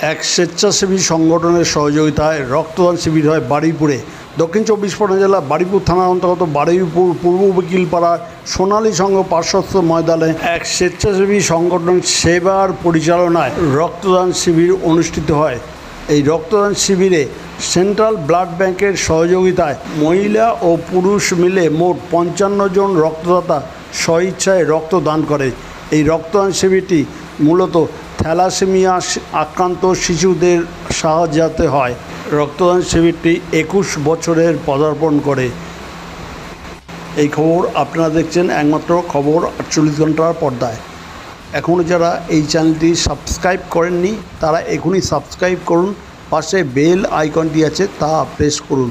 এক স্বেচ্ছাসেবী সংগঠনের সহযোগিতায় রক্তদান শিবির হয় বারুইপুরে। দক্ষিণ চব্বিশ পরগনা জেলা বারুইপুর থানার অন্তর্গত বারুইপুর পূর্ব উকিলপাড়ার সোনালী সংঘ পার্শ্বস্থ ময়দানে এক স্বেচ্ছাসেবী সংগঠন সেবার পরিচালনায় রক্তদান শিবির অনুষ্ঠিত হয়। এই রক্তদান শিবিরে সেন্ট্রাল ব্লাড ব্যাংকের সহযোগিতায় মহিলা ও পুরুষ মিলে মোট 55 জন রক্তদাতা স্বইচ্ছায় রক্তদান করে। এই রক্তদান শিবিরটি মূলত থ্যালাসেমিয়া আক্রান্ত শিশুদের সাহায্যার্থে হয়। রক্তদান শিবিরটি 21 বছরের পদার্পণ করে। এই খবর আপনারা দেখছেন একমাত্র খবর 48 ঘন্টার পর্দায়। এখনও যারা এই চ্যানেলটি সাবস্ক্রাইব করেননি তারা এখনই সাবস্ক্রাইব করুন, পাশে বেল আইকনটি আছে তা প্রেস করুন।